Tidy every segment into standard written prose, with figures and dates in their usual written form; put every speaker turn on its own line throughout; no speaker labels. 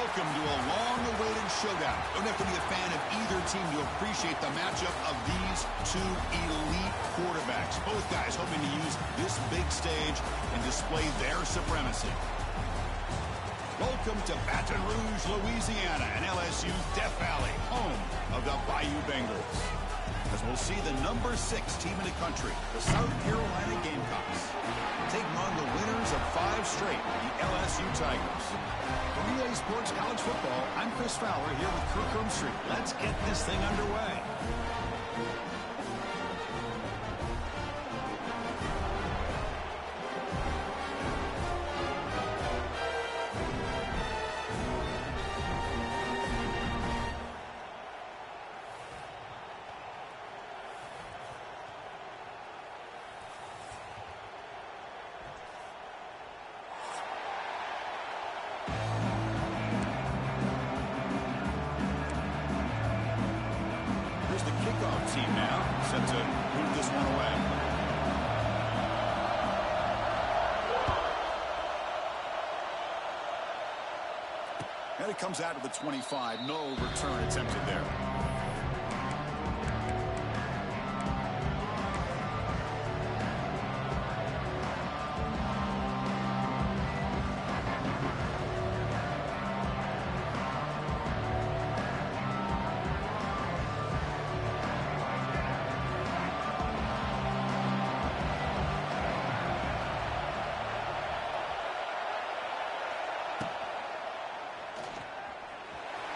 Welcome to a long-awaited showdown. Don't have to be a fan of either team to appreciate the matchup of these two elite quarterbacks. Both guys hoping to use this big stage and display their supremacy. Welcome to Baton Rouge, Louisiana, and LSU Death Valley, home of the Bayou Bengals. As we'll see the number 6 team in the country, the South Carolina Gamecocks, taking on the winners of 5 straight, the LSU Tigers. For EA Sports College Football, I'm Chris Fowler here with Kirk Street. Let's get this thing underway. Team now set to move this one away. And it comes out of the 25. No return attempted there.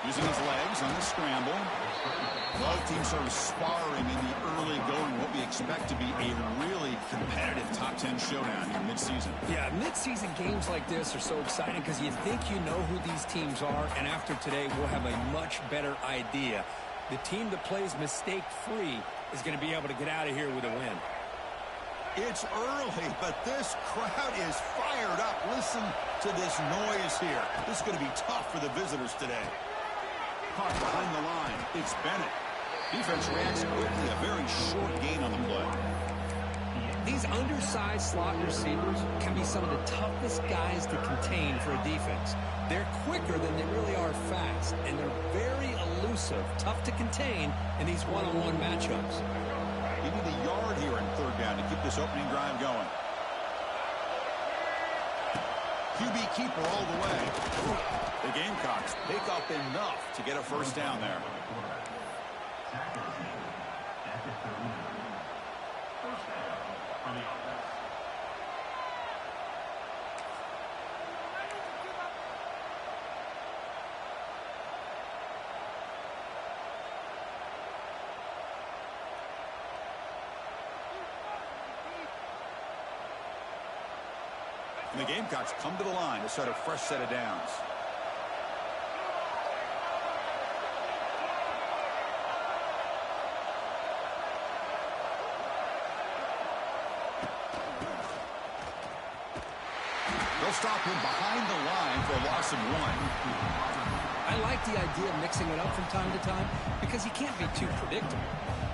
Using his legs on the scramble. Both teams sort of sparring in the early going. What we expect to be a really competitive top 10 showdown in midseason.
Yeah, midseason games like this are so exciting because you think you know who these teams are, and after today we'll have a much better idea. The team that plays mistake-free is going to be able to get out of here with a win.
It's early, but this crowd is fired up. Listen to this noise here. This is going to be tough for the visitors today. Caught behind the line. It's Bennett. Defense reacts quickly. A very short gain on the play.
These undersized slot receivers can be some of the toughest guys to contain for a defense. They're quicker than they really are fast, and they're very elusive, tough to contain in these one-on-one matchups.
You need a yard here in third down to keep this opening drive going. QB keeper all the way. The Gamecocks pick up enough to get a first down there. And the Gamecocks come to the line to start a fresh set of downs. They'll stop him behind the line for a loss of 1.
I like the idea of mixing it up from time to time because he can't be too predictable.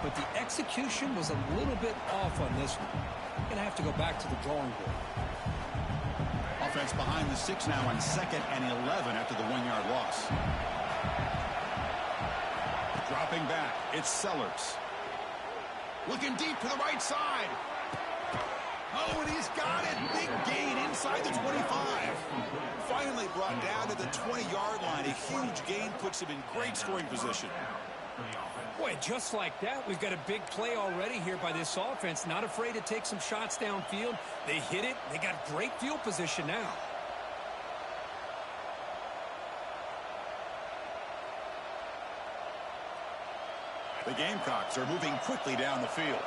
But the execution was a little bit off on this one. Going to have to go back to the drawing board.
Offense behind the 6 now on 2nd and 11 after the 1-yard loss. Dropping back, it's Sellers. Looking deep to the right side. Oh, and he's got it. Big gain inside the 25. Finally brought down to the 20-yard line. A huge gain puts him in great scoring position.
Boy, just like that, we've got a big play already here by this offense. Not afraid to take some shots downfield. They hit it. They got great field position now.
The Gamecocks are moving quickly down the field.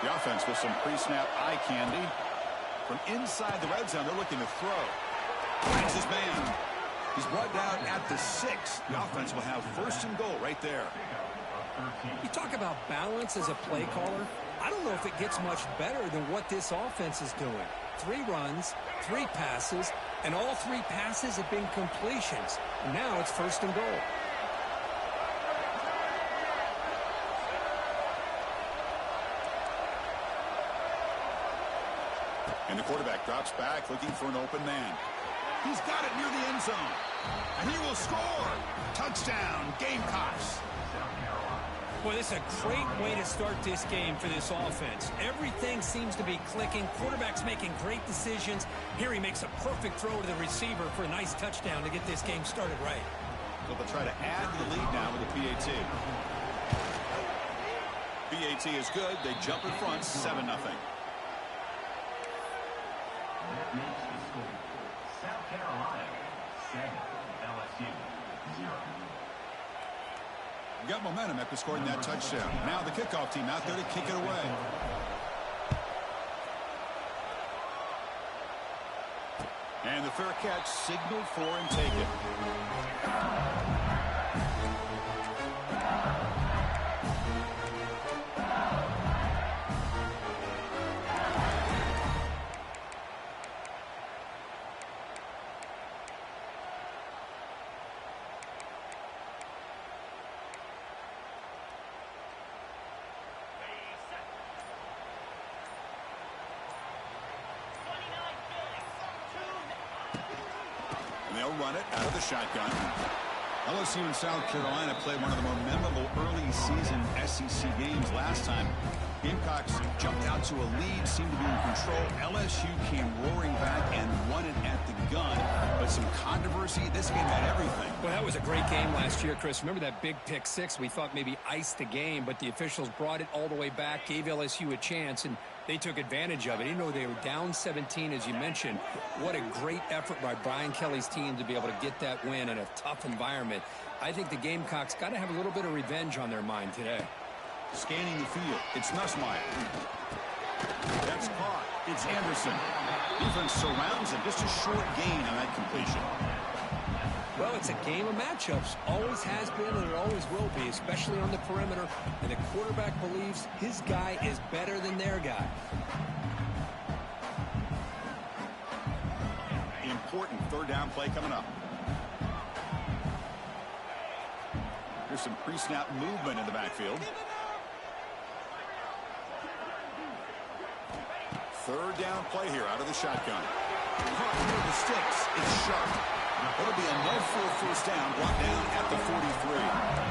The offense with some pre-snap eye candy. From inside the red zone, they're looking to throw. Finds his man. He's brought down at the 6. The offense will have first and goal right there.
You talk about balance as a play caller. I don't know if it gets much better than what this offense is doing. 3 runs, 3 passes, and all 3 passes have been completions. Now it's first and goal.
And the quarterback Drops back, looking for an open man. He's got it near the end zone. And he will score. Touchdown, Gamecocks.
Boy, this is a great way to start this game for this offense. Everything seems to be clicking. Quarterback's making great decisions. Here he makes a perfect throw to the receiver for a nice touchdown to get this game started right.
So they'll try to add to the lead now with a PAT. PAT is good. They jump in front, 7-0.
That makes the score South Carolina 7, LSU 0.
Got momentum after scoring that touchdown. Now the kickoff team out there to kick it away. And the fair catch signaled for and taken. They'll run it out of the shotgun. LSU and South Carolina played one of the more memorable early season SEC games last time. Gamecocks jumped out to a lead, seemed to be in control. LSU came roaring back and won it at the gun. But some controversy. This game had everything.
Well, that was a great game last year, Chris. Remember that big pick six? We thought maybe iced the game, but the officials brought it all the way back, gave LSU a chance, and they took advantage of it. Even though they were down 17, as you mentioned, what a great effort by Brian Kelly's team to be able to get that win in a tough environment. I think the Gamecocks got to have a little bit of revenge on their mind today.
Scanning the field, it's Nussmeier. That's caught. It's Anderson. Defense surrounds him. Just a short gain on that completion.
Well, it's a game of matchups. Always has been and it always will be, especially on the perimeter. And the quarterback believes his guy is better than their guy.
Important third down play coming up. There's some pre-snap movement in the backfield. Third down play here out of the shotgun. Caught near the sticks. It's sharp. It'll be enough for a first down. Brought down at the 43.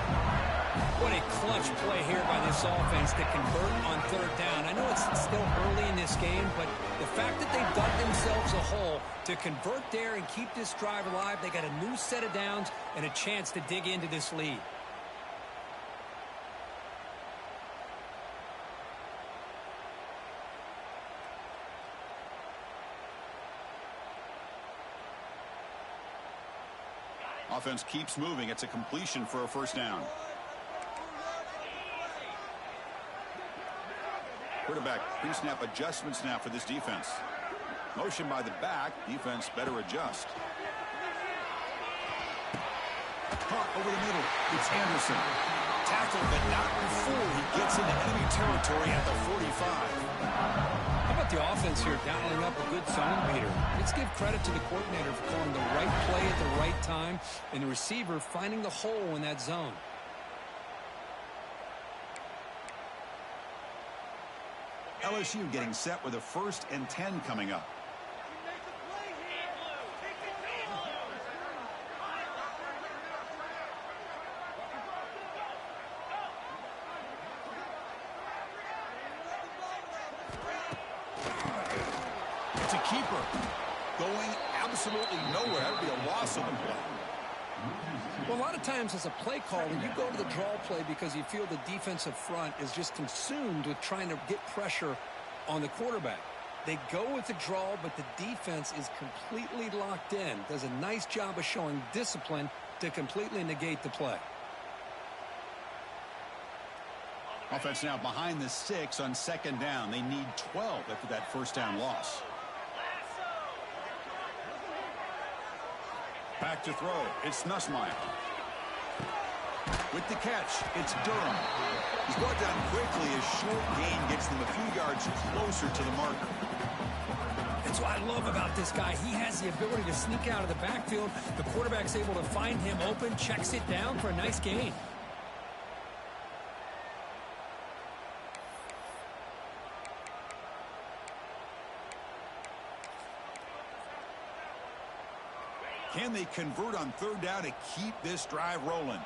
What a clutch play here by this offense to convert on third down. I know it's still early in this game, but the fact that they dug themselves a hole to convert there and keep this drive alive, they got a new set of downs and a chance to dig into this lead.
Offense keeps moving. It's a completion for a first down. Quarterback pre-snap adjustments now for this defense. Motion by the back. Defense better adjust. Caught over the middle. It's Anderson. Tackled, but not before he gets into enemy territory at the 45.
How about the offense here dialing up a good zone beater? Let's give credit to the coordinator for calling the right play at the right time and the receiver finding the hole in that zone.
LSU getting set with a 1st and 10 coming up. It's a keeper. Going absolutely nowhere. That would be a loss of the play.
Well, a lot of times as a play caller, you go to the draw play because you feel the defensive front is just consumed with trying to get pressure on the quarterback. They go with the draw, but the defense is completely locked in. Does a nice job of showing discipline to completely negate the play.
Offense now behind the 6 on 2nd down. They need 12 after that first down loss. Back to throw. It's Nussmeier. With the catch, it's Durham. He's brought down quickly. A short gain gets them a few yards closer to the marker.
That's what I love about this guy. He has the ability to sneak out of the backfield. The quarterback's able to find him open, checks it down for a nice gain.
Can they convert on third down to keep this drive rolling?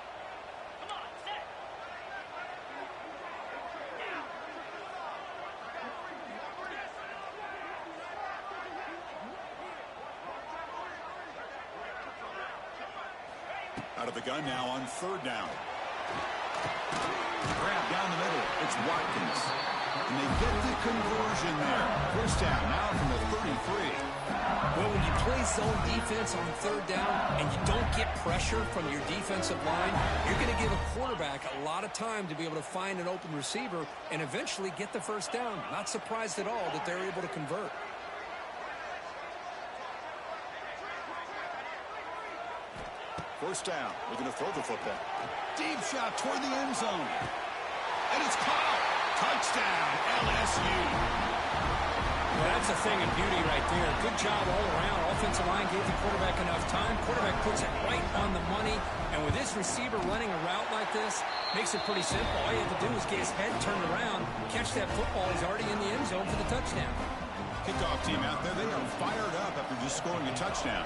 Out of the gun now on third down. Grab down the middle. It's Watkins. And they get the conversion there. First down now from the 33.
Well, when you play zone defense on third down and you don't get pressure from your defensive line, you're going to give a quarterback a lot of time to be able to find an open receiver and eventually get the first down. Not surprised at all that they're able to convert.
First down. They're going to throw the football. Deep shot toward the end zone. And it's caught. Touchdown, LSU.
Well, that's a thing of beauty right there. Good job all around. Offensive line gave the quarterback enough time. Quarterback puts it right on the money. And with this receiver running a route like this, makes it pretty simple. All you have to do is get his head turned around, catch that football. He's already in the end zone for the touchdown.
Kickoff team out there. They are fired up after just scoring a touchdown.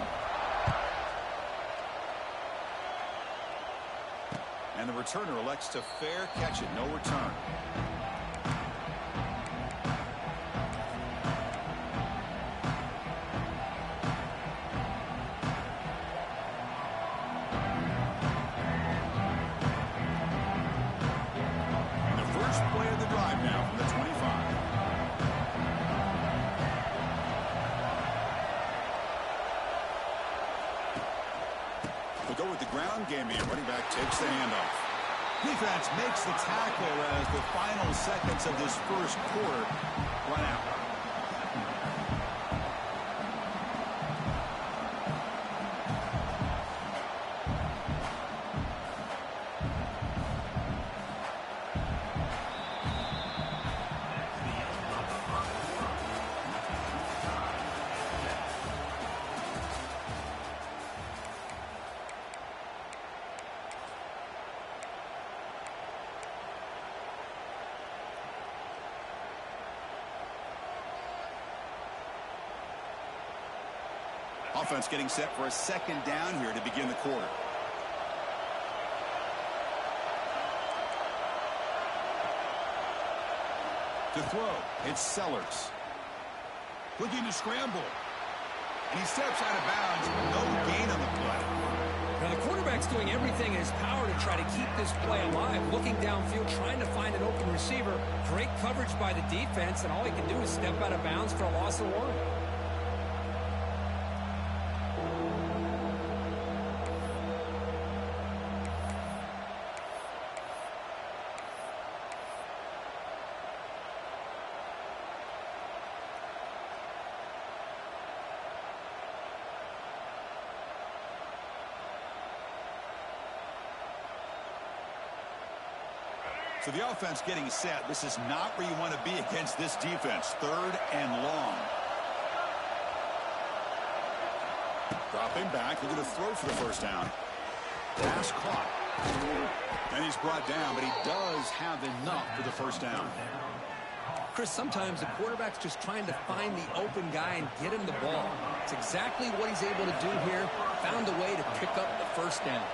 And the returner elects to fair catch it. No return. And the first play of the drive now from the 25. They'll go with the ground game here. Running back takes the handoff. Defense makes the tackle as the final seconds of this first quarter run out. Offense getting set for a second down here to begin the quarter. To throw, it's Sellers. Looking to scramble. And he steps out of bounds. No gain on the play.
Now, the quarterback's doing everything in his power to try to keep this play alive. Looking downfield, trying to find an open receiver. Great coverage by the defense, and all he can do is step out of bounds for a loss of one.
So the offense getting set. This is not where you want to be against this defense. Third and long. Dropping back. Looking to throw for the first down. Pass caught. And he's brought down, but he does have enough for the first down.
Chris, sometimes the quarterback's just trying to find the open guy and get him the ball. It's exactly what he's able to do here. Found a way to pick up the first down.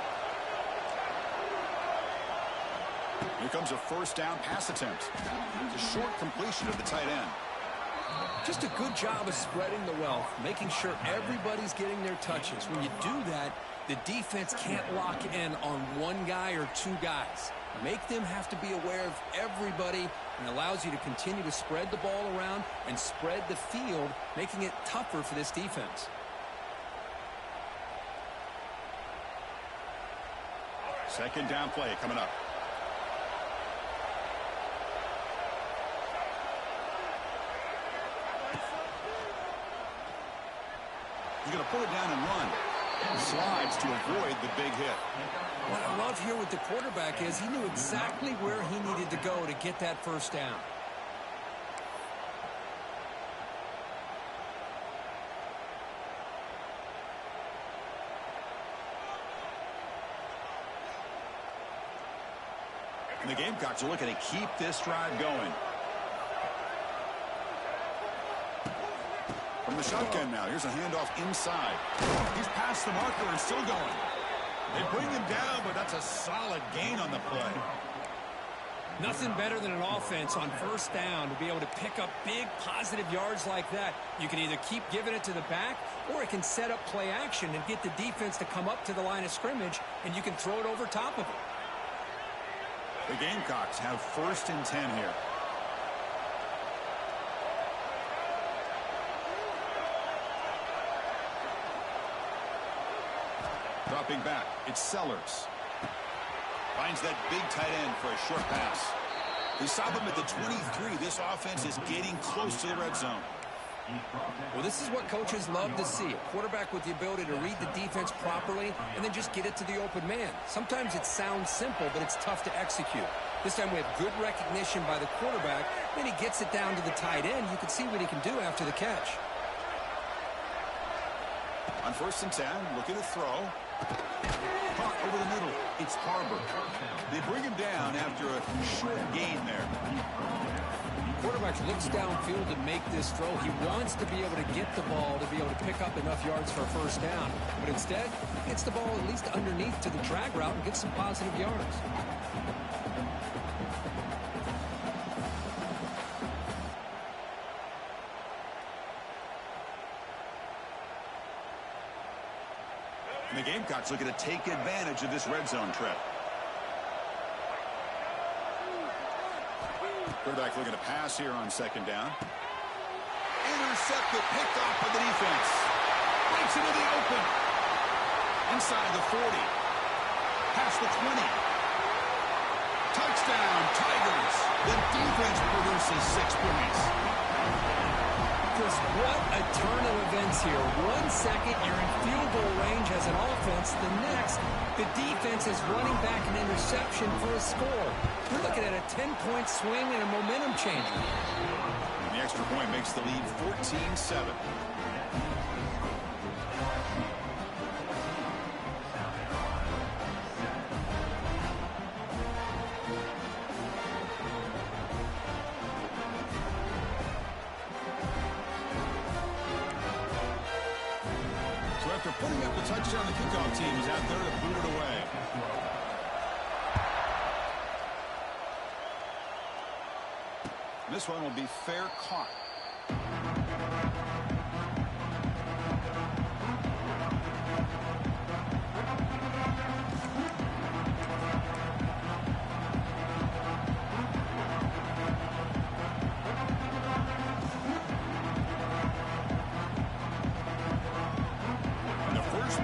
Here comes a first down pass attempt. It's a short completion of the tight end.
Just a good job of spreading the wealth, making sure everybody's getting their touches. When you do that, the defense can't lock in on one guy or two guys. Make them have to be aware of everybody, and allows you to continue to spread the ball around and spread the field, making it tougher for this defense.
Second down play coming up. He's going to pull it down and run. Slides to avoid the big hit.
What I love here with the quarterback is he knew exactly where he needed to go to get that first down.
And the Gamecocks are looking to keep this drive going. From the shotgun now. Here's a handoff inside. He's past the marker and still going. They bring him down, but that's a solid gain on the play.
Nothing better than an offense on first down to be able to pick up big positive yards like that. You can either keep giving it to the back, or it can set up play action and get the defense to come up to the line of scrimmage, and you can throw it over top of it.
The Gamecocks have 1st and 10 here. Dropping back, it's Sellers. Finds that big tight end for a short pass. They stop him at the 23. This offense is getting close to the red zone.
Well, this is what coaches love to see. A quarterback with the ability to read the defense properly and then just get it to the open man. Sometimes it sounds simple, but it's tough to execute. This time we have good recognition by the quarterback. Then he gets it down to the tight end. You can see what he can do after the catch.
On 1st and 10, looking to throw. Caught over the middle. It's Harbor. They bring him down after a short gain there.
Quarterback looks downfield to make this throw. He wants to be able to get the ball to be able to pick up enough yards for a first down. But instead, gets the ball at least underneath to the drag route and gets some positive yards.
And the Gamecocks looking to take advantage of this red zone trip. Quarterback looking to pass here on 2nd down. Intercepted, picked off by the defense. Breaks into the open. Inside the 40. Past the 20. Touchdown, Tigers. The defense produces 6 points.
Chris, what a turn of events here. 1 second, you're in field goal range as an offense. The next, the defense is running back an interception for a score. We're looking at a 10-point swing and a momentum changer.
And the extra point makes the lead 14-7. After putting up the touchdown, the kickoff team is out there to boot it away. This one will be fair caught.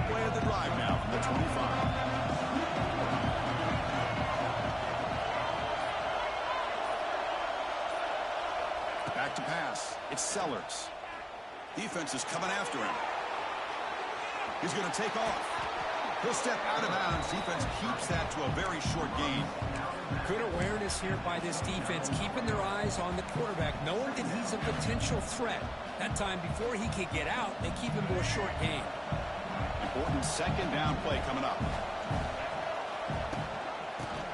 Play of the drive now from the 25. Back to pass. It's Sellers. Defense is coming after him. He's going to take off. He'll step out of bounds. Defense keeps that to a very short gain.
Good awareness here by this defense, keeping their eyes on the quarterback, knowing that he's a potential threat. That time, before he could get out, they keep him to a short gain.
Important 2nd down play coming up.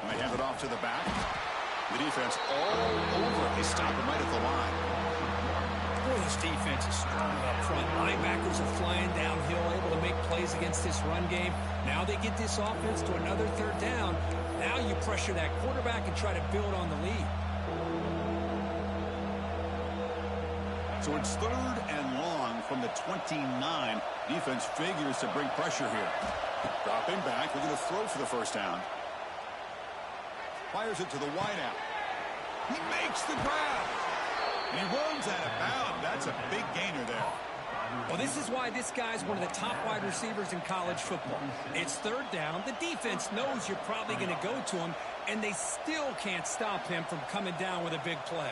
And they hand it off to the back. The defense all over. They stop him right at the line.
Boy, this defense is strong up front. Linebackers are flying downhill, able to make plays against this run game. Now they get this offense to another 3rd down. Now you pressure that quarterback and try to build on the lead.
So it's 3rd and long from the 29. Defense figures to bring pressure here. Dropping back. We're going to throw for the first down. Fires it to the wideout. He makes the grab. And he runs out of bounds. That's a big gainer there.
Well, this is why this guy's one of the top wide receivers in college football. It's 3rd down. The defense knows you're probably going to go to him, and they still can't stop him from coming down with a big play.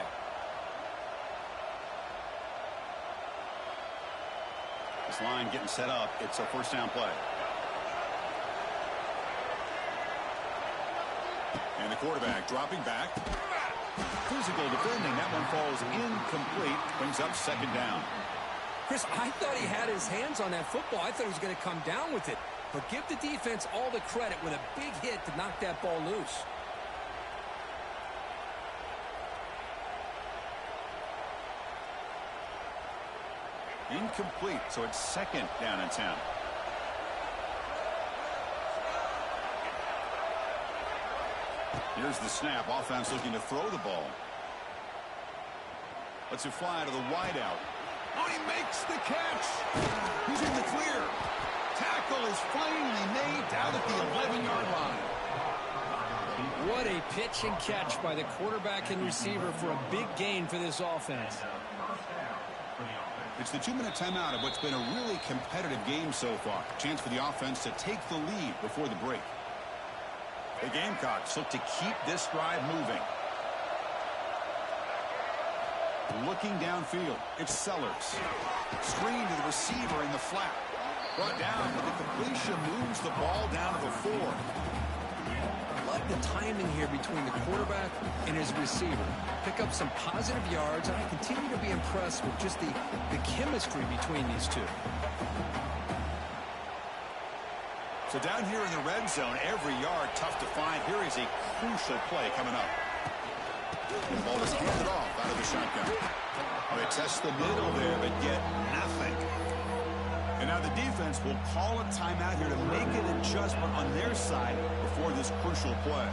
This line getting set up. It's a first down play. And the quarterback dropping back. Physical defending. That one falls incomplete. Brings up 2nd down.
Chris, I thought he had his hands on that football. I thought he was going to come down with it. But give the defense all the credit with a big hit to knock that ball loose.
Incomplete, so it's 2nd down and 10. Here's the snap. Offense looking to throw the ball. Lets it fly to the wideout. Oh, he makes the catch. He's in the clear. Tackle is finally made down at the 11-yard line.
What a pitch and catch by the quarterback and receiver for a big gain for this offense.
It's the 2-minute timeout of what's been a really competitive game so far. Chance for the offense to take the lead before the break. The Gamecocks look to keep this drive moving. Looking downfield, it's Sellers. Screen to the receiver in the flat. Brought down, but the completion moves the ball down to the 4.
I like the timing here between the quarterback and his receiver. Pick up some positive yards, and I continue to be impressed with just the chemistry between these two.
So down here in the red zone, every yard tough to find. Here is a crucial play coming up. The ball is handed off out of the shotgun. They test the middle there, but get nothing. And now the defense will call a timeout here to make an adjustment on their side before this crucial play.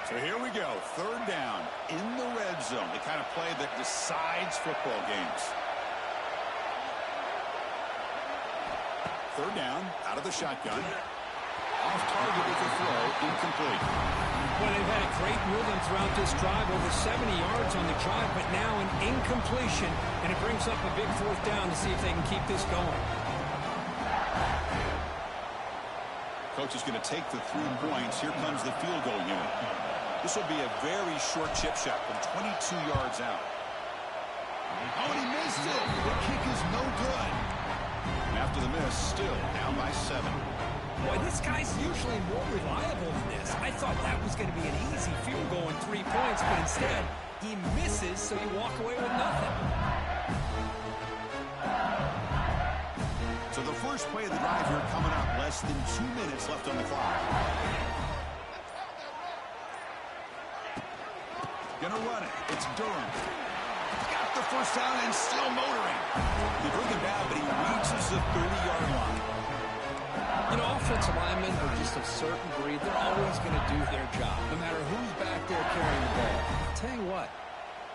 So here we go, 3rd down in the red zone. The kind of play that decides football games. 3rd down, out of the shotgun. Off target with the throw, incomplete.
Well, they've had a great rhythm throughout this drive, over 70 yards on the drive, but now an incompletion, and it brings up a big 4th down to see if they can keep this going.
Coach is going to take the 3 points. Here comes the field goal unit. This will be a very short chip shot from 22 yards out. Oh, and he missed it. The kick is no good. And after the miss, still down by 7.
Boy, this guy's usually more reliable than this. I thought that was going to be an easy field goal and 3 points, but instead, he misses, so you walk away with nothing.
So the first play of the drive here coming up. Less than 2 minutes left on the clock. Gonna run it. It's Durham. Got the first down and still motoring. They bring him down, but he reaches the 30-yard line.
You know, offensive linemen are just a certain breed. They're always going to do their job, no matter who's back there carrying the ball. I'll tell you what,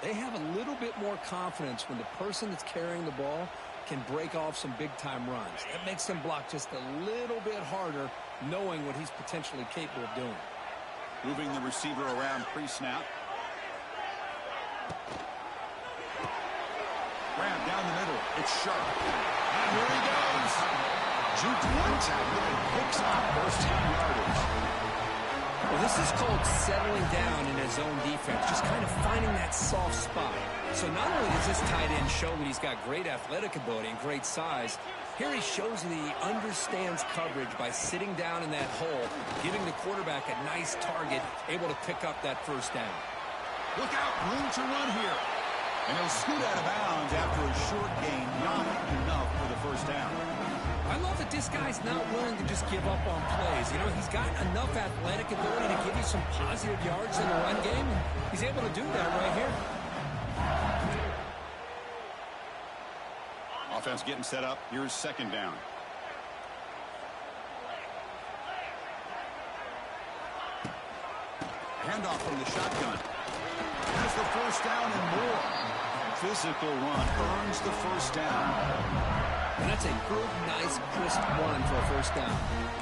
they have a little bit more confidence when the person that's carrying the ball can break off some big-time runs. That makes them block just a little bit harder, knowing what he's potentially capable of doing.
Moving the receiver around pre-snap. Grab down the middle. It's sharp. And here he goes. Juked 1 tackle and picks up first down yardage.
Well, this is called settling down in his own defense, just kind of finding that soft spot. So not only does this tight end show that he's got great athletic ability and great size, here he shows that he understands coverage by sitting down in that hole, giving the quarterback a nice target, able to pick up that first down.
Look out, room to run here. And he'll scoot out of bounds after a short gain, not enough for the first down.
I love that this guy's not willing to just give up on plays. You know, he's got enough athletic ability to give you some positive yards in the run game, and he's able to do that right here.
Offense getting set up. Here's 2nd down. Handoff from the shotgun. Has the first down and more. Physical run earns the first down.
And that's a good, nice, crisp run for a first down.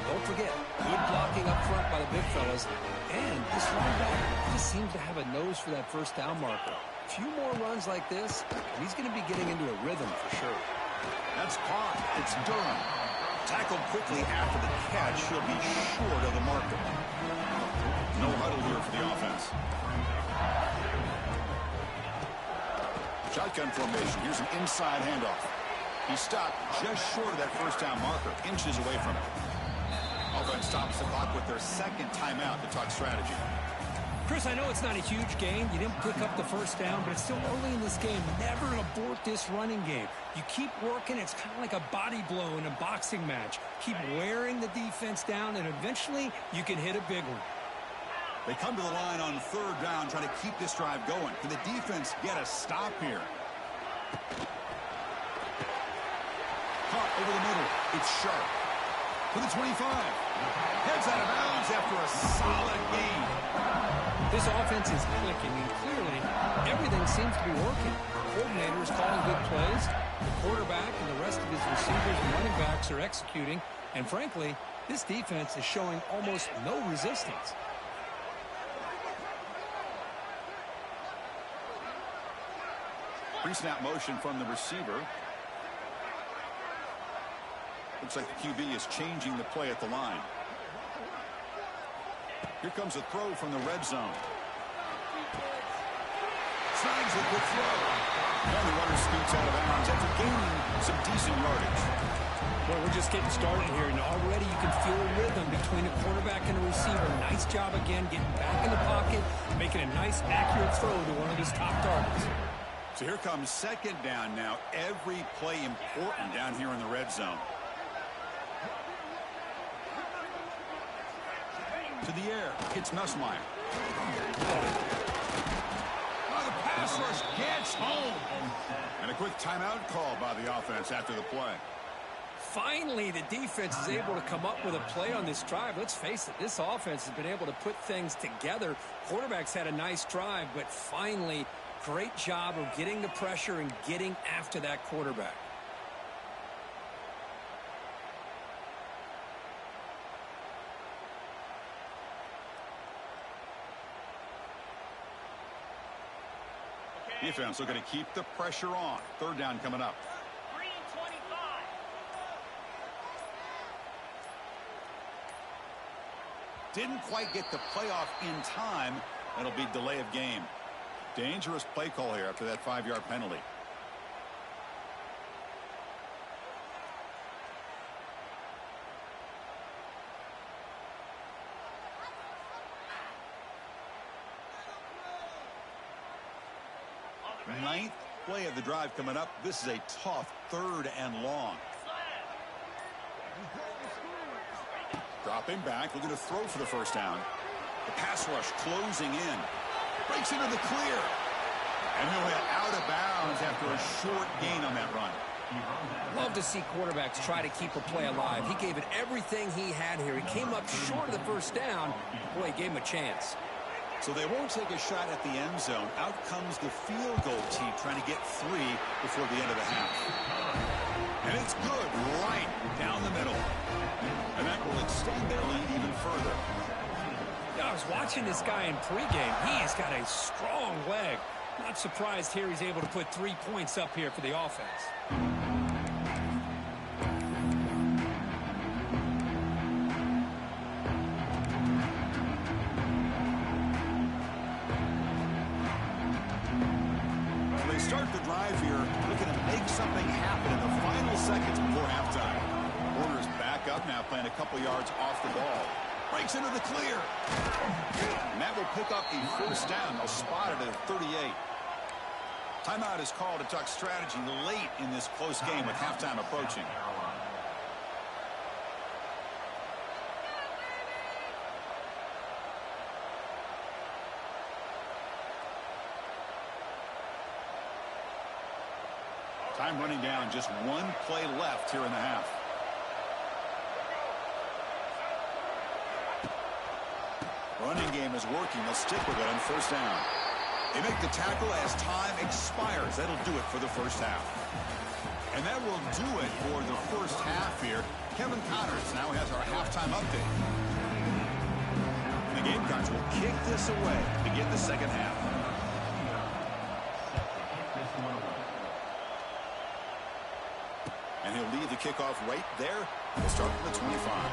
Don't forget, good blocking up front by the big fellas. And this linebacker just seems to have a nose for that first down marker. A few more runs like this, and he's going to be getting into a rhythm for sure.
That's caught. It's Durham. Tackled quickly after the catch. He'll be short of the marker. No huddle here for the offense. Shotgun formation. Here's an inside handoff. He stopped just short of that first down marker, inches away from it. Offense stops the clock with their 2nd timeout to talk strategy.
Chris, I know it's not a huge gain. You didn't pick up the first down, but it's still early in this game. Never abort this running game. You keep working. It's kind of like a body blow in a boxing match. Keep wearing the defense down, and eventually you can hit a big one.
They come to the line on third down, trying to keep this drive going. Can the defense get a stop here? Caught over the middle. It's Sharp. To the 25. Heads out of bounds after a solid gain.
This offense is clicking, and clearly everything seems to be working. The coordinator is calling good plays. The quarterback and the rest of his receivers and running backs are executing. And frankly, this defense is showing almost no resistance.
Pre-snap motion from the receiver. Looks like the QB is changing the play at the line. Here comes a throw from the red zone. Snags a good throw. And the runner scoots out of bounds after gaining some decent yardage.
Well, we're just getting started here, and already you can feel a rhythm between a quarterback and a receiver. Nice job again getting back in the pocket, making a nice, accurate throw to one of his top targets.
So here comes second down now. Every play important down here in the red zone. To the air. It's Nussmeier. Oh, the pass rush gets home. And a quick timeout call by the offense after the play.
Finally, the defense is able to come up with a play on this drive. Let's face it, this offense has been able to put things together. Quarterback's had a nice drive, but finally, great job of getting the pressure and getting after that quarterback.
Defense looking to keep the pressure on. Third down coming up.
3:25.
Didn't quite get the playoff in time. That'll be delay of game. Dangerous play call here after that 5-yard penalty. Ninth play of the drive coming up. This is a tough third and long. Dropping back, looking to throw for the first down. The pass rush closing in. Breaks into the clear. And he'll hit out of bounds after a short gain on that run.
Love to see quarterbacks try to keep a play alive. He gave it everything he had here. He came up short of the first down. Boy, he gave him a chance.
So they won't take a shot at the end zone. Out comes the field goal team trying to get 3 before the end of the half. And it's good right down the middle. And that will extend their lead even further.
I was watching this guy in pregame. He's got a strong leg. Not surprised here he's able to put 3 points up here for the offense.
Start the drive here, looking to make something happen in the final seconds before halftime. Warner's back up now, playing a couple yards off the ball. Breaks into the clear. And that will pick up a first down. They'll spot it at 38. Timeout is called to talk strategy late in this close game with halftime approaching. Time running down, just 1 play left here in the half. Running game is working. They'll stick with it on first down. They make the tackle as time expires. That'll do it for the first half. And that will do it for the first half here. Kevin Connors now has our halftime update. The Gamecocks will kick this away to get the second half. And he'll leave the kickoff right there. We'll start with the 25.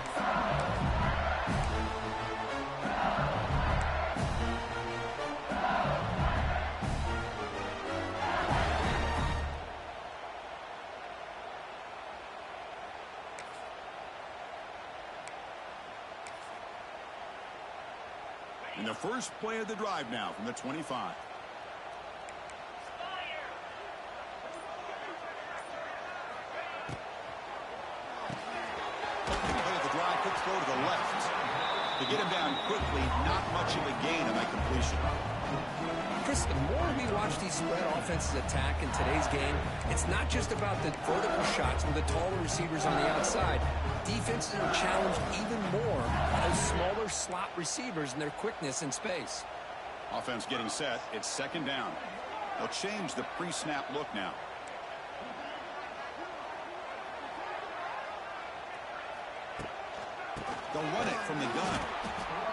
And the first play of the drive now from the 25. The drive, quick throw to the left. To get him down quickly, not much of a gain on that completion.
Chris, the more we watch these spread offenses attack in today's game, it's not just about the vertical shots with the taller receivers on the outside. Defenses are challenged even more by those smaller slot receivers and their quickness in space.
Offense getting set. It's second down. They'll change the pre-snap look now. They'll run it from the gun.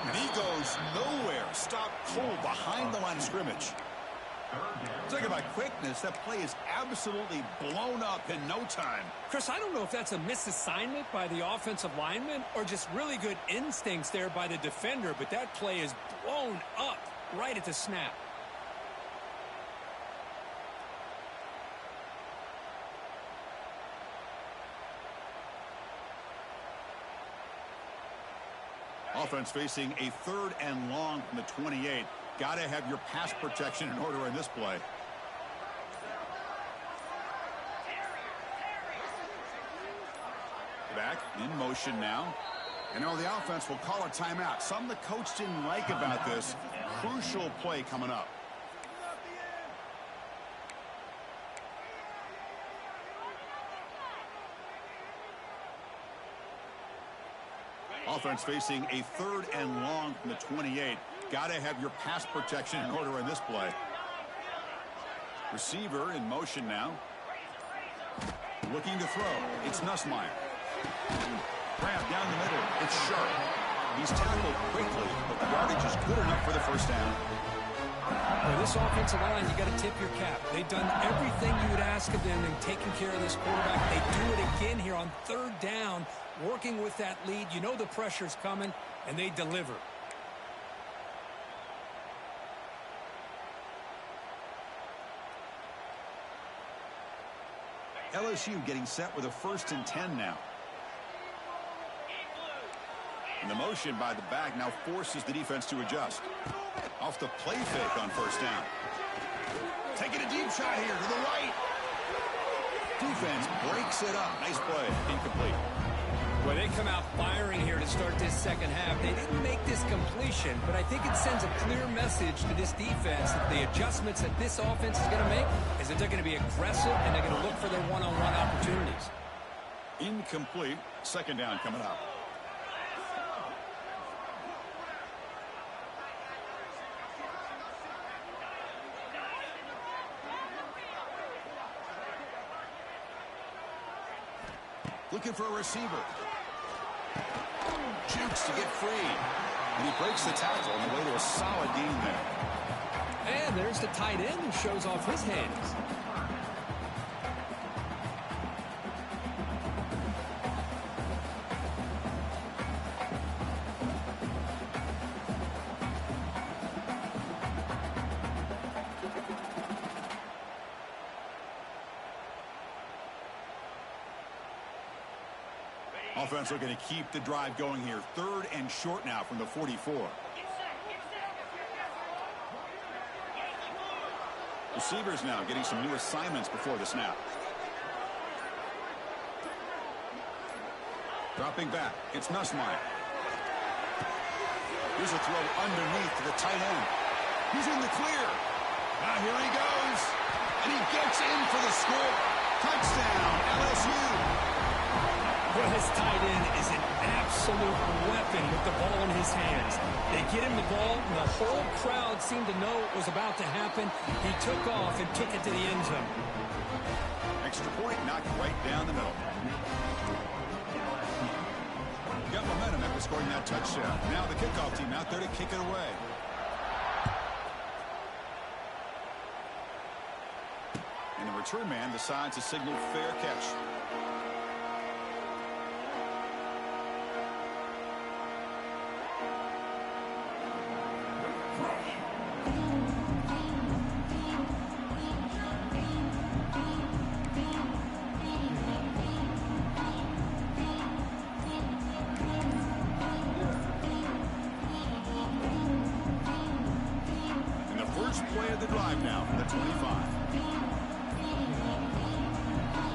And he goes nowhere. Stop cold behind the line of scrimmage. Talking about quickness, that play is absolutely blown up in no time.
Chris, I don't know if that's a misassignment by the offensive lineman or just really good instincts there by the defender, but that play is blown up right at the snap.
Offense facing a 3rd and long from the 28. Got to have your pass protection in order in this play. Back in motion now. And now the offense will call a timeout. Something the coach didn't like about this. Crucial play coming up. Offense facing a 3rd and long from the 28. Got to have your pass protection in order in this play. Receiver in motion now. Looking to throw. It's Nussmeier. Grab down the middle. It's Sharp. He's tackled quickly, but the yardage is good enough for the first down.
For this offensive line, you got to tip your cap. They've done everything you would ask of them in taking care of this quarterback. They do it again here on 3rd down, working with that lead. You know the pressure's coming, and they deliver.
LSU getting set with a 1st and 10 now. And the motion by the back now forces the defense to adjust. Off the play fake on 1st down. Taking a deep shot here to the right. Defense breaks it up. Nice play. Incomplete.
Well, they come out firing here to start this second half. They didn't make this completion, but I think it sends a clear message to this defense that the adjustments that this offense is going to make is that they're going to be aggressive and they're going to look for their one-on-one opportunities.
Incomplete. Second down coming up. Looking for a receiver. Jukes to get free. And he breaks the tackle on the way to a solid gain there.
And there's the tight end who shows off his hands.
Offense are going to keep the drive going here. 3rd and short now from the 44. Receivers now getting some new assignments before the snap. Dropping back. It's Nussmeier. Here's a throw underneath to the tight end. He's in the clear. Now here he goes. And he gets in for the score. Touchdown, LSU.
Well, his tight end is an absolute weapon with the ball in his hands. They get him the ball, and the whole crowd seemed to know it was about to happen. He took off and took it to the end zone.
Extra point knocked right down the middle. Got momentum after scoring that touchdown. Now the kickoff team out there to kick it away. And the return man decides to signal fair catch. play of the drive now from the 25.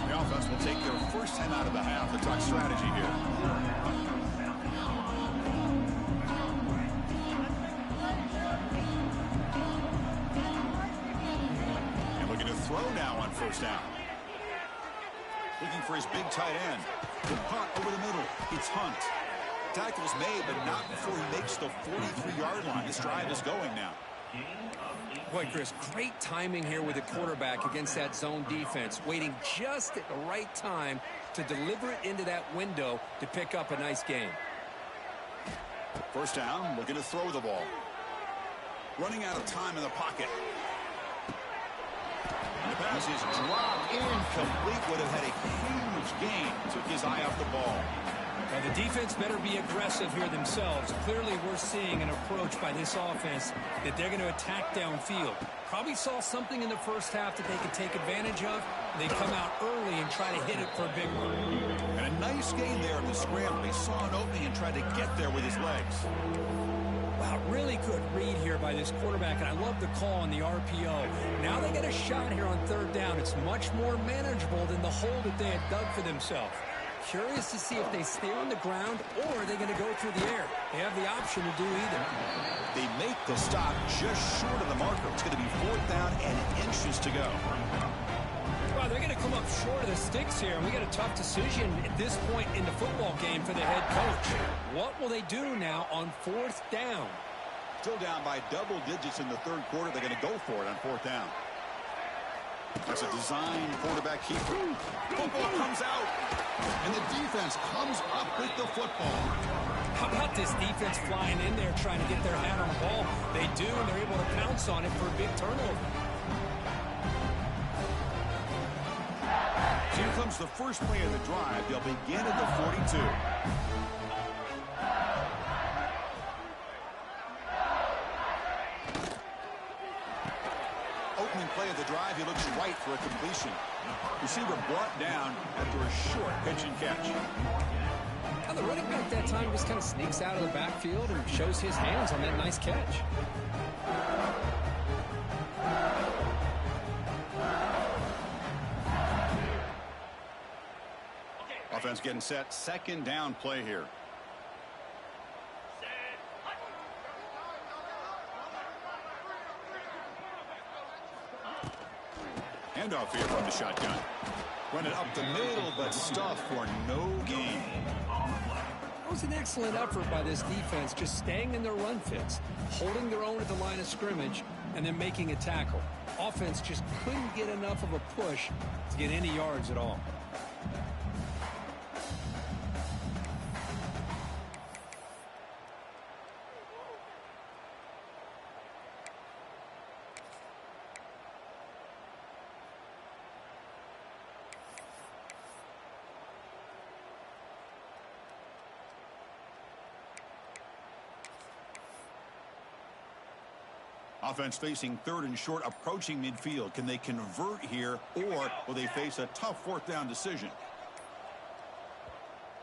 The offense will take their first time out of the half to talk strategy here. And looking to throw now on first down. Looking for his big tight end. The punt over the middle. It's Hunt. Tackle's made, but not before he makes the 43-yard line. This drive is going now.
Boy, Chris, great timing here with the quarterback against that zone defense, waiting just at the right time to deliver it into that window to pick up a nice gain.
First down, looking to throw the ball. Running out of time in the pocket. And the pass is dropped incomplete. Would have had a huge gain. Took his eye off the ball.
Now, the defense better be aggressive here themselves. Clearly, we're seeing an approach by this offense that they're going to attack downfield. Probably saw something in the first half that they could take advantage of. They come out early and try to hit it for a big one.
And a nice gain there in the scramble. He saw an opening and tried to get there with his legs.
Wow, really good read here by this quarterback, and I love the call on the RPO. Now they get a shot here on third down. It's much more manageable than the hole that they had dug for themselves. Curious to see if they stay on the ground or are they going to go through the air. They have the option to do either.
They make the stop just short of the marker. It's going to be fourth down and inches to go.
Well, they're going to come up short of the sticks here, and we got a tough decision at this point in the football game for the head coach. What will they do now on fourth down?
Still down by double digits in the third quarter. They're going to go for it on fourth down. That's a design quarterback keeper. Football comes out, and the defense comes up with the football.
How about this defense flying in there trying to get their hat on the ball? They do, and they're able to pounce on it for a big turnover.
So here comes the first play of the drive. They'll begin at the 42. Opening play of the drive, he looks right for a completion. Receiver brought down after a short pitch and catch.
Now the running back that time just kind of sneaks out of the backfield and shows his hands on that nice catch.
Offense getting set. Second down play here. Handoff here from the shotgun. Running up the middle, but stuffed for no gain.
That was an excellent effort by this defense, just staying in their run fits, holding their own at the line of scrimmage, and then making a tackle. Offense just couldn't get enough of a push to get any yards at all.
Offense facing third and short, approaching midfield. Can they convert here, or will they face a tough fourth down decision?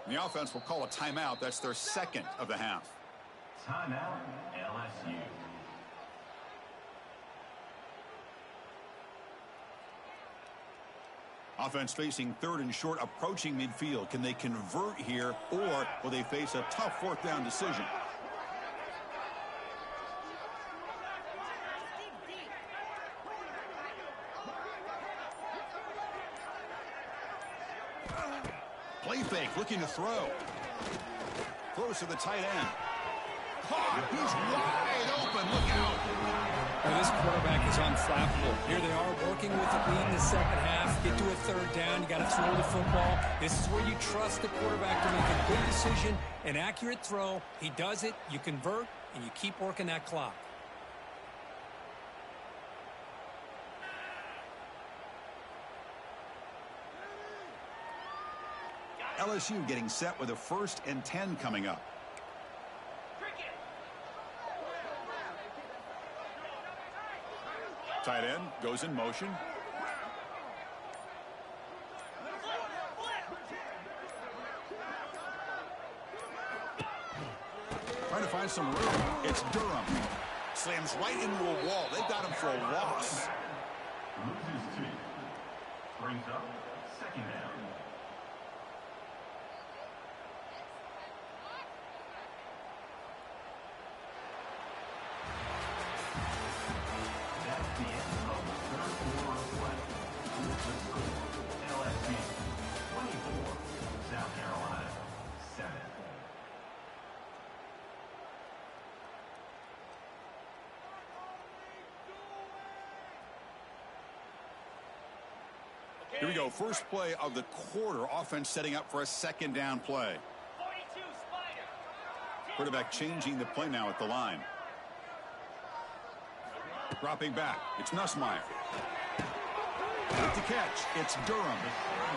The offense will call a timeout. That's their second of the half.
Timeout, LSU.
Offense facing third and short, approaching midfield. Can they convert here, or will they face a tough fourth down decision? Play fake, looking to throw. Throws to the tight end. Caught. He's wide open. Look out.
Well, this quarterback is unflappable. Here they are working with the lead in the second half. Get to a third down. You got to throw the football. This is where you trust the quarterback to make a good decision, an accurate throw. He does it. You convert, and you keep working that clock.
LSU getting set with a 1st and 10 coming up. Tight end goes in motion. Trying to find some room. It's Durham. Slams right into a wall. They've got him for a loss.
Loses 2. Brings up second down. That's the end of the third quarter of play. The score, LSU 24, South Carolina 7.
Here we go. First play of the quarter. Offense setting up for a second down play. Quarterback changing the play now at the line. Dropping back. It's Nussmeier. With the catch, it's Durham.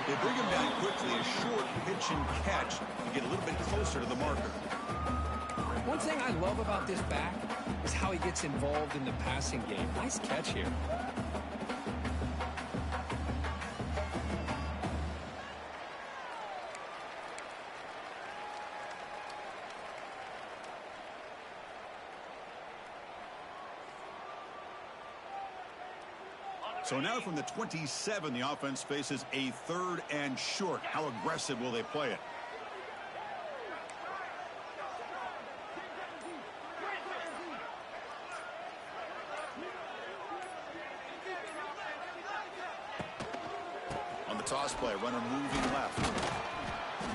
They bring him down quickly. A short pitch and catch to get a little bit closer to the marker.
One thing I love about this back is how he gets involved in the passing game. Nice catch here.
So now from the 27, the offense faces a 3rd and short. How aggressive will they play it? On the toss play, runner moving left.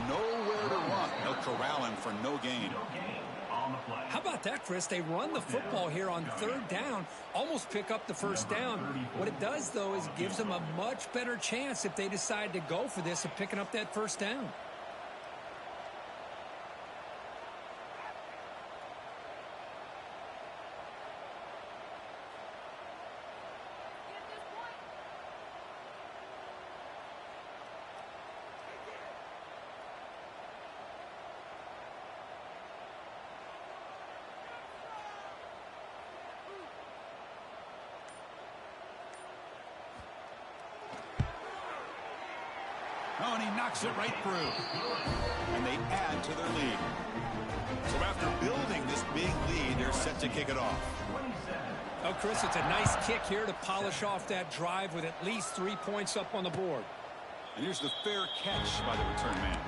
Nowhere to run. They'll corral him for no gain.
How about that, Chris? They run the football here on 3rd down, almost pick up the first down. What it does, though, is gives them a much better chance if they decide to go for this of picking up that first down.
Oh, and he knocks it right through. And they add to their lead. So after building this big lead, they're set to kick it off.
Oh, Chris, it's a nice kick here to polish off that drive with at least 3 points up on the board.
And here's the fair catch by the return man.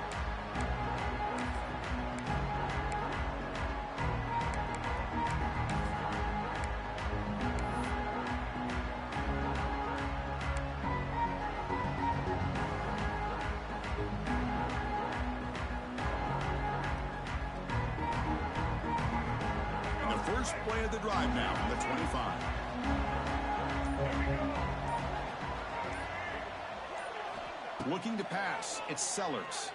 First play of the drive now on the 25. Looking to pass. It's Sellers.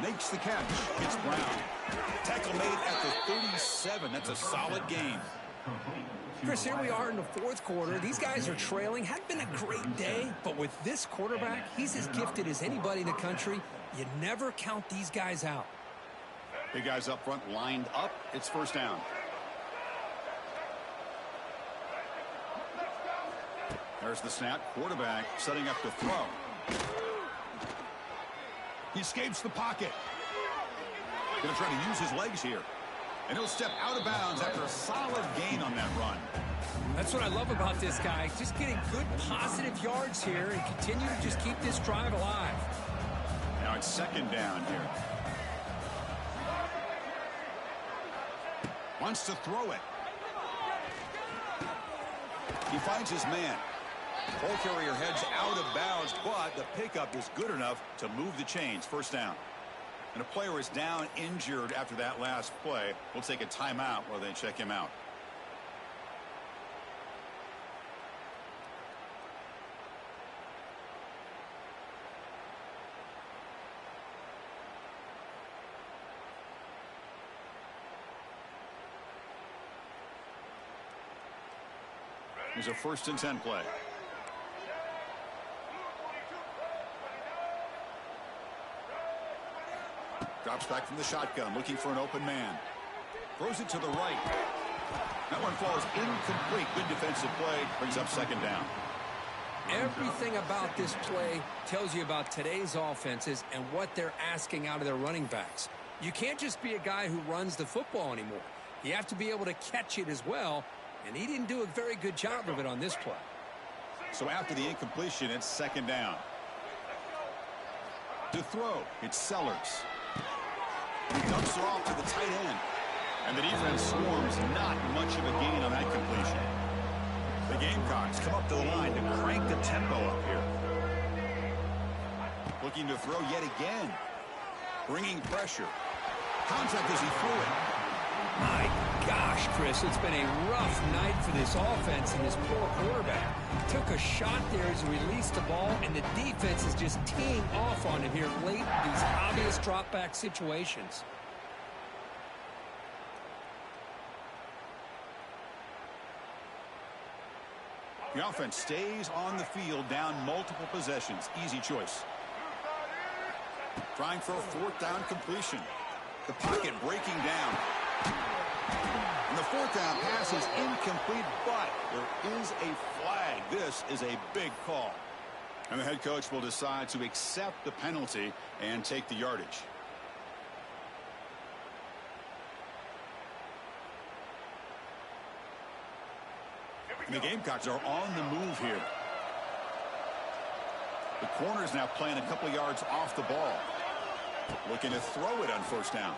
Makes the catch. It's Brown. Tackle made at the 37. That's a solid gain.
Chris, here we are in the 4th quarter. These guys are trailing. Hadn't been a great day, but with this quarterback, he's as gifted as anybody in the country. You never count these guys out.
Big guys up front lined up. It's first down. There's the snap. Quarterback setting up to throw. He escapes the pocket. Going to try to use his legs here. And he'll step out of bounds after a solid gain on that run.
That's what I love about this guy. Just getting good positive yards here and continue to just keep this drive alive.
Now it's second down here. Wants to throw it. He finds his man. Ball carrier heads out of bounds, but the pickup is good enough to move the chains. First down. And a player is down injured after that last play. We'll take a timeout while they check him out. Here's a 1st and 10 play. Drops back from the shotgun, looking for an open man. Throws it to the right. That one falls incomplete. Good defensive play. Brings up second down.
Everything about this play tells you about today's offenses and what they're asking out of their running backs. You can't just be a guy who runs the football anymore. You have to be able to catch it as well, and he didn't do a very good job of it on this play.
So after the incompletion, it's second down. To throw, it's Sellers. He dumps it off to the tight end. And the defense swarms, not much of a gain on that completion. The Gamecocks come up to the line to crank the tempo up here. Looking to throw yet again. Bringing pressure. Contact as he threw it.
My gosh, Chris, it's been a rough night for this offense and this poor quarterback. Took a shot there as he released the ball, and the defense is just teeing off on him here late in these obvious drop-back situations.
The offense stays on the field, down multiple possessions. Easy choice. Trying for a fourth down completion. The pocket breaking down. And the fourth down pass is incomplete, but there is a flag. This is a big call. And the head coach will decide to accept the penalty and take the yardage. And the Gamecocks are on the move here. The corner's now playing a couple yards off the ball. Looking to throw it on first down.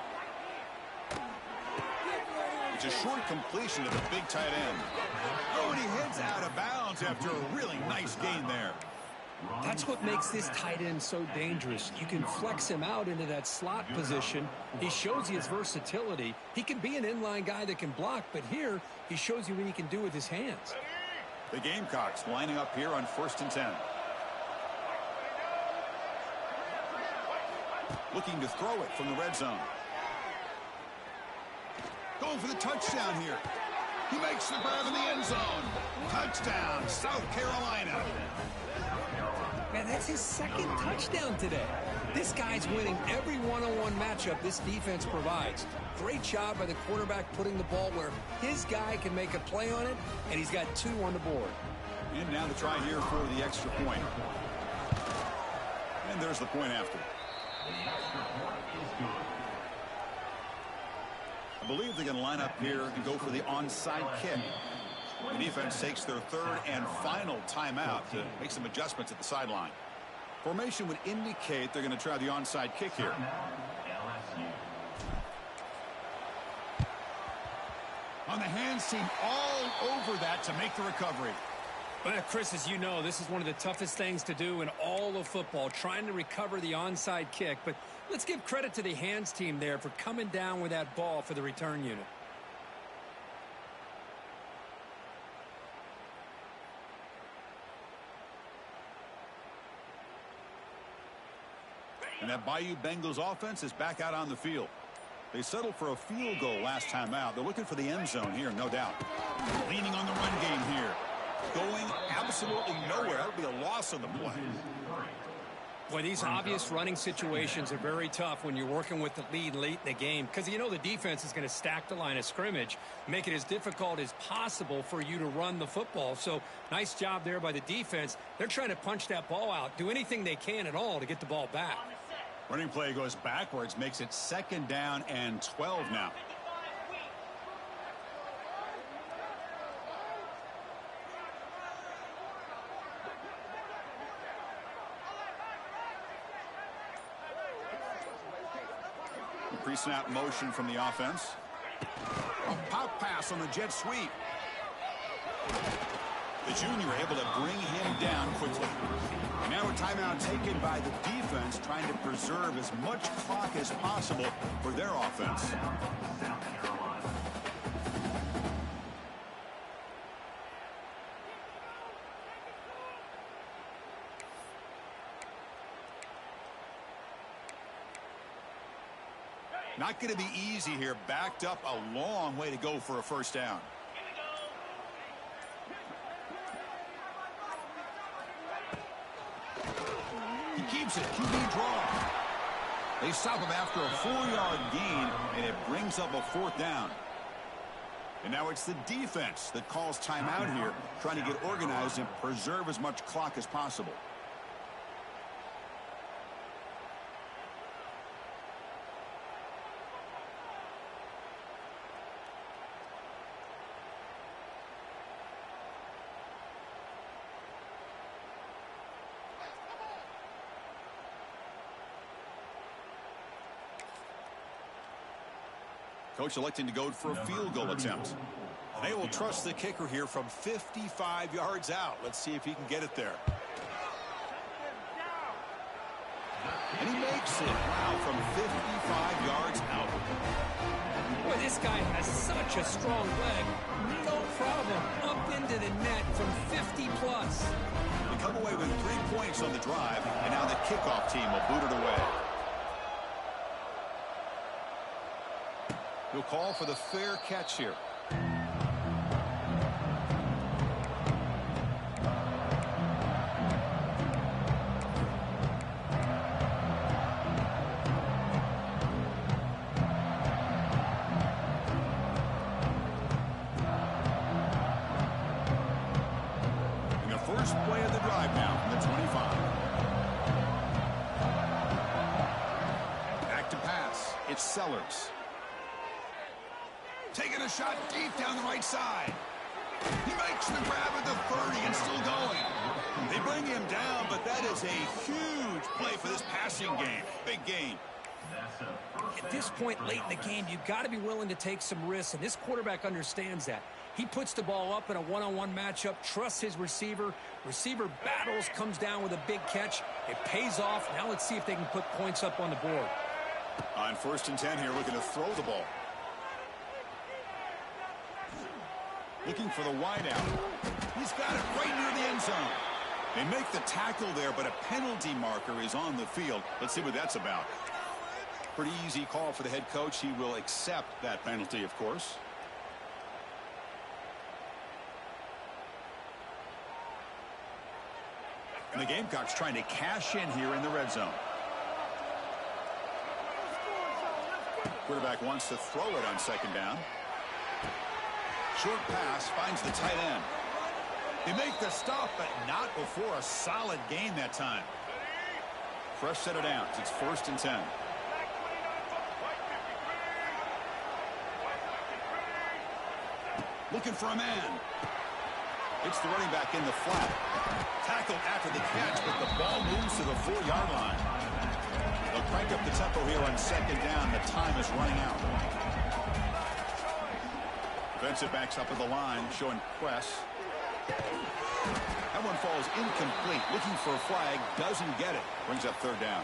It's a short completion to the big tight end. Oh, and he heads out of bounds after a really nice gain there.
That's what makes this tight end so dangerous. You can flex him out into that slot position. He shows you his versatility. He can be an inline guy that can block, but here he shows you what he can do with his hands.
The Gamecocks lining up here on 1st and 10. Looking to throw it from the red zone. Going for the touchdown here. He makes the grab in the end zone. Touchdown, South Carolina.
Man, that's his second touchdown today. This guy's winning every one-on-one matchup this defense provides. Great job by the quarterback putting the ball where his guy can make a play on it, and he's got 2 on the board.
And now the try here for the extra point. And there's the point after. I believe they're going to line up here and go for the onside kick. The defense takes their 3rd and final timeout to make some adjustments at the sideline. Formation would indicate they're going to try the onside kick here. On the hands team all over that to make the recovery.
Well, Chris, as you know, this is one of the toughest things to do in all of football, trying to recover the onside kick. But let's give credit to the hands team there for coming down with that ball for the return unit.
And that Bayou Bengals offense is back out on the field. They settled for a field goal last time out. They're looking for the end zone here, no doubt. Leaning on the run game here. Going absolutely nowhere. That would be a loss of the play.
Boy, these obvious running situations are very tough when you're working with the lead late in the game, because you know the defense is going to stack the line of scrimmage, make it as difficult as possible for you to run the football. So nice job there by the defense. They're trying to punch that ball out, do anything they can at all to get the ball back.
Running play goes backwards, makes it 2nd down and 12 now. Pre-snap motion from the offense. A pop pass on the jet sweep. The junior able to bring him down quickly. And now a timeout taken by the defense, trying to preserve as much clock as possible for their offense. Not going to be easy here. Backed up a long way to go for a first down. He keeps it. QB draw. They stop him after a 4-yard gain, and it brings up a 4th down. And now it's the defense that calls timeout here, trying to get organized and preserve as much clock as possible. Coach electing to go for a field goal attempt.
They will trust the kicker here from 55 yards out. Let's see if he can get it there.
And he makes it. Wow, from 55 yards out.
Boy, this guy has such a strong leg. No problem. Up into the net from 50 plus.
They come away with 3 points on the drive, and now the kickoff team will boot it away. He'll call for the fair catch here. First play of the drive now from the 25. Back to pass. It's Sellers. Taking a shot deep down the right side. He makes the grab at the 30 and still going. They bring him down, but that is a huge play for this passing game. Big gain.
At this point late in the game, you've got to be willing to take some risks, and this quarterback understands that. He puts the ball up in a one-on-one matchup, trusts his receiver. Receiver battles, comes down with a big catch. It pays off. Now let's see if they can put points up on the board.
On 1st and 10 here, looking to throw the ball. Looking for the wideout. He's got it right near the end zone. They make the tackle there, but a penalty marker is on the field. Let's see what that's about. Pretty easy call for the head coach. He will accept that penalty, of course. And the Gamecocks trying to cash in here in the red zone. Quarterback wants to throw it on 2nd down. Short pass finds the tight end. They make the stop, but not before a solid gain that time. Fresh set of downs. It's 1st and 10. Looking for a man. It's the running back in the flat. Tackled after the catch, but the ball moves to the 4-yard line. They'll crank up the tempo here on 2nd down. The time is running out. Defensive backs up at the line, showing press. That one falls incomplete. Looking for a flag, doesn't get it. Brings up 3rd down.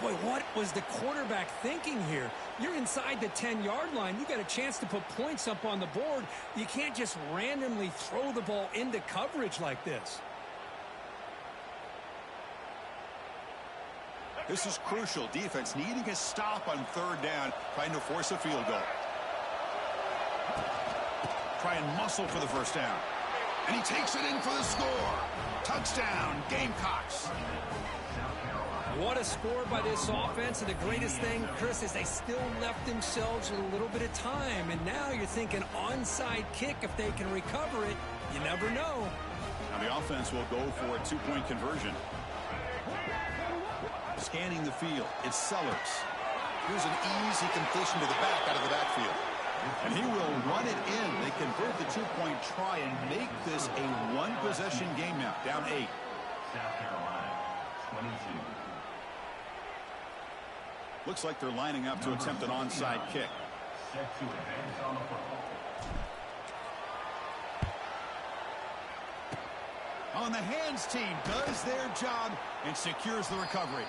Boy, what was the quarterback thinking here? You're inside the 10-yard line. You got a chance to put points up on the board. You can't just randomly throw the ball into coverage like this.
This is crucial. Defense needing a stop on 3rd down, trying to force a field goal. Try and muscle for the 1st down. And he takes it in for the score. Touchdown, Gamecocks.
What a score by this offense. And the greatest thing, Chris, is they still left themselves with a little bit of time. And now you're thinking onside kick if they can recover it. You never know.
Now the offense will go for a 2-point conversion. Scanning the field, it's Sellers. Here's an easy completion to the back out of the backfield. And he will run it in. They convert the 2-point try and make this a 1-possession game now. Down 8.
South Carolina, 22.
Looks like they're lining up to attempt an onside kick.
Set to advance on the football.
On the hands team does their job and secures the recovery.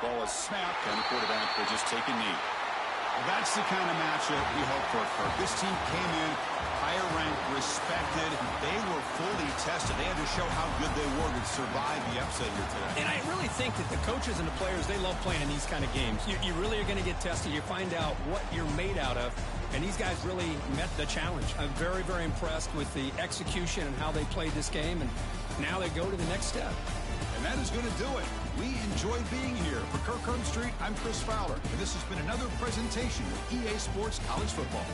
Ball is snapped and the quarterback will just take a knee. Well, that's the kind of matchup we hope for, Kirk. This team came in higher ranked, respected. They were fully tested. They had to show how good they were to survive the upset here today.
And I really think that the coaches and the players, they love playing these kind of games. You really are going to get tested. You find out what you're made out of. And these guys really met the challenge. I'm very, very impressed with the execution and how they played this game. And now they go to the next step.
And that is going to do it. We enjoyed being here. For Kirk Street, I'm Chris Fowler. And this has been another presentation of EA Sports College Football.